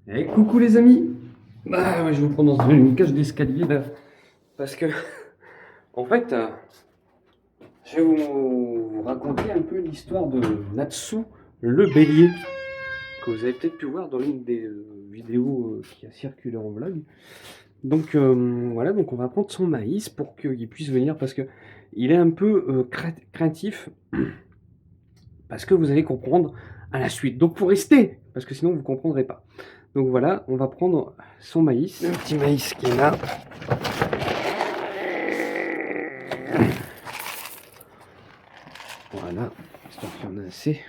Eh, coucou les amis. Ouais, je vais vous prendre dans une cage d'escalier là. Parce que, en fait, je vais vous raconter un peu l'histoire de Natsu, le bélier, que vous avez peut-être pu voir dans l'une des vidéos qui a circulé en vlog. Donc voilà, donc on va prendre son maïs pour qu'il puisse venir parce que il est un peu craintif parce que vous allez comprendre à la suite. Donc faut rester parce que sinon vous ne comprendrez pas. Donc voilà, on va prendre son maïs, le petit maïs qui est là. Voilà, histoire qu'il y en a assez.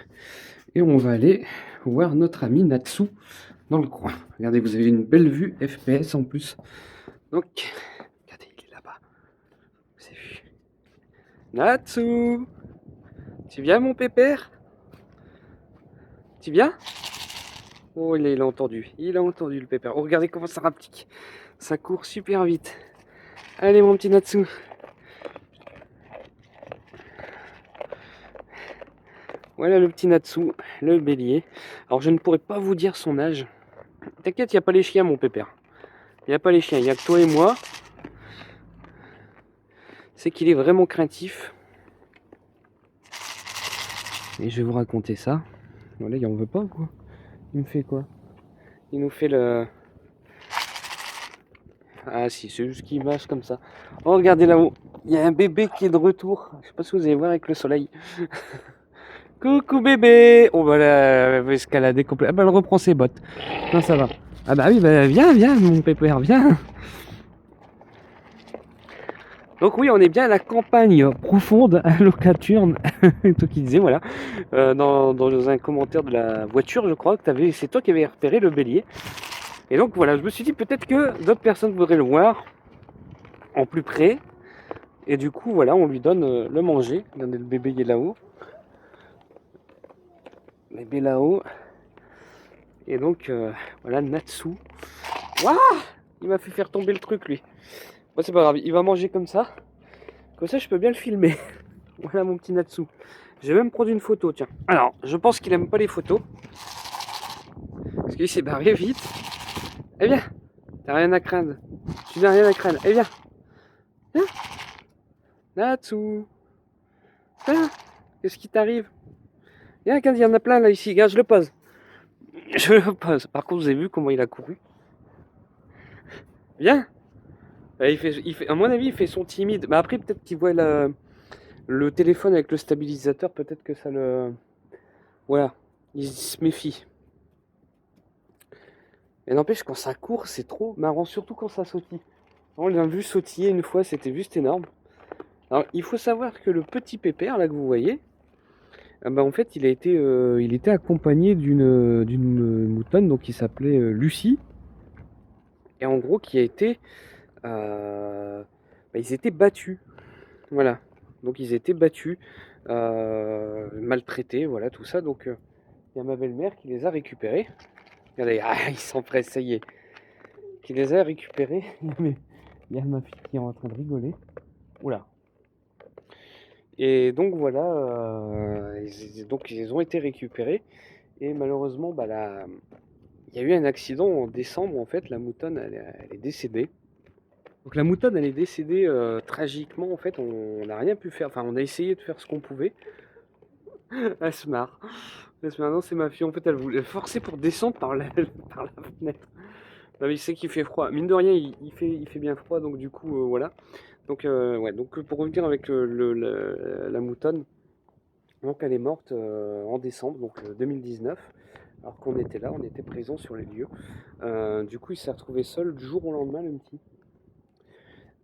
Et on va aller voir notre ami Natsu dans le coin. Regardez, vous avez une belle vue FPS en plus. Donc, regardez, il est là-bas. Vous avez vu. Natsu, tu viens mon pépère? Tu viens? Oh, il a entendu. Il a entendu le pépère. Oh, regardez comment ça rapplique. Ça court super vite. Allez mon petit Natsu. Voilà le petit Natsu, le bélier. Alors je ne pourrais pas vous dire son âge. T'inquiète, il n'y a pas les chiens mon pépère. Il n'y a pas les chiens, il n'y a que toi et moi. C'est qu'il est vraiment craintif. Et je vais vous raconter ça. Voilà, il en veut pas ou quoi? Il me fait quoi? Il nous fait le... Ah si, c'est juste qu'il mâche comme ça. Oh, regardez là-haut. Il y a un bébé qui est de retour. Je sais pas si vous allez voir avec le soleil. Coucou bébé. Oh bah là, elle va escalader complètement. Ah bah elle reprend ses bottes. Non, ça va. Ah bah oui, bah viens, viens mon pépère, viens. Donc oui, on est bien à la campagne profonde, à Locaturne, toi qui disais, voilà, dans un commentaire de la voiture, je crois, que c'est toi qui avais repéré le bélier. Et donc voilà, je me suis dit peut-être que d'autres personnes voudraient le voir en plus près. Et du coup, voilà, on lui donne le manger. Regardez, le bébé il est là-haut. Le bébé là-haut. Et donc, voilà, Natsu. Waouh, il m'a fait faire tomber le truc, lui. Bon, c'est pas grave, il va manger comme ça. Comme ça, je peux bien le filmer. Voilà mon petit Natsu. Je vais même prendre une photo, tiens. Alors, je pense qu'il aime pas les photos. Parce qu'il s'est barré vite. Eh bien, t'as rien à craindre. Tu n'as rien à craindre. Eh bien, viens. Natsu. Viens. Qu'est-ce qui t'arrive? Viens, regarde, il y en a plein là ici. Regarde, je le pose. Je le pose. Par contre, vous avez vu comment il a couru? Viens. À mon avis, il fait son timide. Mais après, peut-être qu'il voit le téléphone avec le stabilisateur. Peut-être que ça le... Voilà. Il se méfie. Et n'empêche, quand ça court, c'est trop marrant, surtout quand ça sautille. On l'a vu sautiller une fois, c'était juste énorme. Alors, il faut savoir que le petit pépère, là, que vous voyez, bah, en fait, il était accompagné d'une moutonne, donc qui s'appelait Lucie, et en gros, qui a été... bah, ils étaient battus, voilà. Donc, ils étaient battus, maltraités, voilà, tout ça. Donc, il y a ma belle-mère qui les a récupérés. Regardez, ah, ils s'empressent, ça y est. Qui les a récupérés. Mais il y a ma fille qui est en train de rigoler. Oula. Et donc voilà, donc ils ont été récupérés. Et malheureusement, bah, il y a eu un accident en décembre. En fait, la moutonne, elle est décédée. Donc la moutonne, elle est décédée tragiquement. En fait, on n'a rien pu faire. Enfin, on a essayé de faire ce qu'on pouvait. Elle se marre. Elle se marre. Non, c'est ma fille. En fait, elle voulait forcer pour descendre par par la fenêtre. Non, mais il sait qu'il fait froid. Mine de rien, il fait bien froid. Donc du coup, voilà. Donc, ouais, donc pour revenir avec la moutonne, donc elle est morte en décembre, donc 2019, alors qu'on était là, on était présents sur les lieux. Du coup, il s'est retrouvé seul du jour au lendemain, le petit.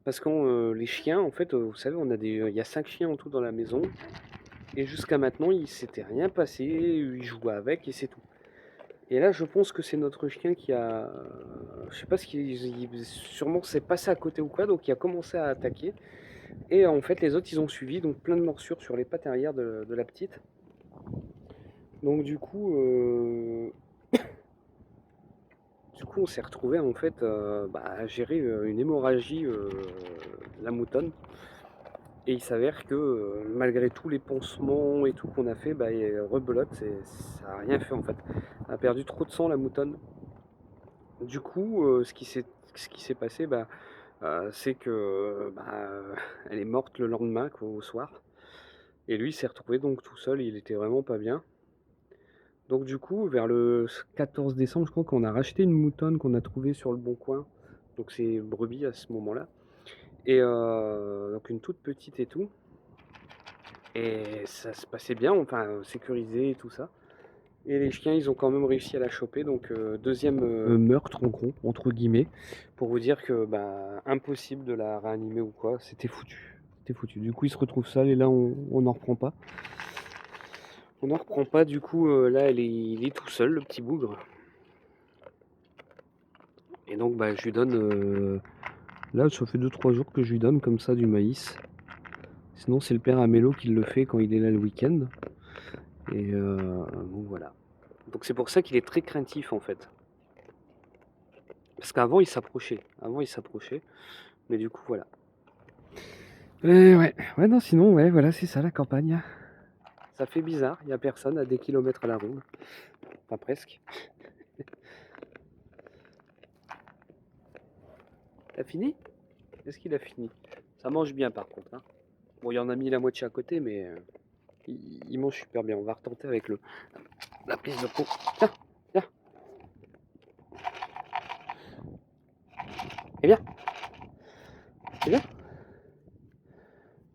Parce que les chiens, en fait, vous savez, il y a 5 chiens en tout dans la maison, et jusqu'à maintenant, il s'était rien passé, il jouait avec et c'est tout. Et là, je pense que c'est notre chien qui a, je sais pas ce sûrement s'est passé à côté ou quoi, donc il a commencé à attaquer. Et en fait, les autres, ils ont suivi, donc plein de morsures sur les pattes arrière de la petite. Donc du coup, on s'est retrouvé en fait bah, à gérer une hémorragie de la moutonne. Et il s'avère que malgré tous les pansements et tout qu'on a fait, bah, rebelote, ça n'a rien fait en fait. Elle a perdu trop de sang la moutonne. Du coup, ce qui s'est passé, c'est que, elle est morte le lendemain quoi, au soir et lui il s'est retrouvé donc tout seul, il était vraiment pas bien. Donc du coup, vers le 14 décembre, je crois qu'on a racheté une moutonne qu'on a trouvée sur le bon coin. Donc c'est brebis à ce moment-là et donc une toute petite et tout et ça se passait bien, enfin, sécurisé et tout ça. Et les chiens, ils ont quand même réussi à la choper, donc deuxième meurtre en gros, entre guillemets, pour vous dire que impossible de la réanimer ou quoi, c'était foutu. C'était foutu. Du coup, il se retrouve seul et là, on n'en reprend pas. On n'en reprend pas, du coup, là, il est tout seul, le petit bougre. Et donc, je lui donne. Là, ça fait 2-3 jours que je lui donne comme ça du maïs. Sinon, c'est le père Amélo qui le fait quand il est là le week-end. Et donc voilà. Donc, c'est pour ça qu'il est très craintif en fait. Parce qu'avant, il s'approchait. Avant, il s'approchait. Mais du coup, voilà. Ouais. Ouais, non, sinon, ouais, voilà, c'est ça la campagne. Ça fait bizarre, il n'y a personne à des kilomètres à la ronde. Enfin, presque. T'as fini? Est-ce qu'il a fini? Ça mange bien par contre, hein. Bon, il y en a mis la moitié à côté, mais il mange super bien. On va retenter avec la prise de peau. Tiens, tiens. C'est bien? C'est bien?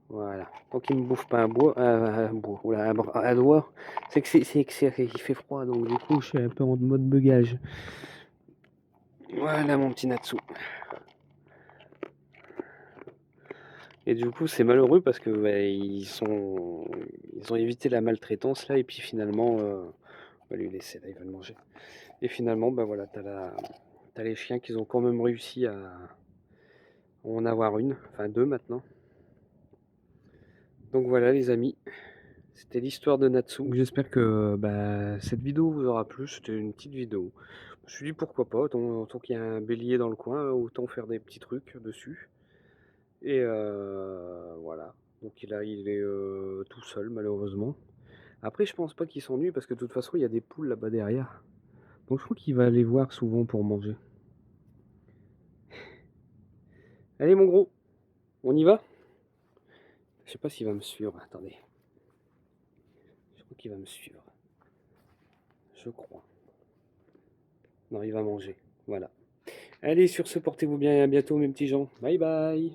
Voilà. Tant qu'il me bouffe pas un doigt, c'est qu'il fait froid, donc du coup, je suis un peu en mode beugage. Voilà mon petit Natsu. Et du coup, c'est malheureux parce que ils ont évité la maltraitance là, et puis finalement, on va lui laisser là, il va le manger. Et finalement, voilà, t'as les chiens qui ont quand même réussi à en avoir une, enfin deux maintenant. Donc voilà les amis, c'était l'histoire de Natsu. J'espère que cette vidéo vous aura plu, c'était une petite vidéo. Je me suis dit pourquoi pas, autant qu'il y a un bélier dans le coin, autant faire des petits trucs dessus. Et voilà. Donc il est tout seul malheureusement. Après je pense pas qu'il s'ennuie parce que de toute façon il y a des poules là-bas derrière. Donc je crois qu'il va aller voir souvent pour manger. Allez mon gros, on y va? Je sais pas s'il va me suivre, attendez. Je crois qu'il va me suivre. Je crois. Non, il va manger. Voilà. Allez, sur ce, portez-vous bien et à bientôt mes petits gens. Bye bye.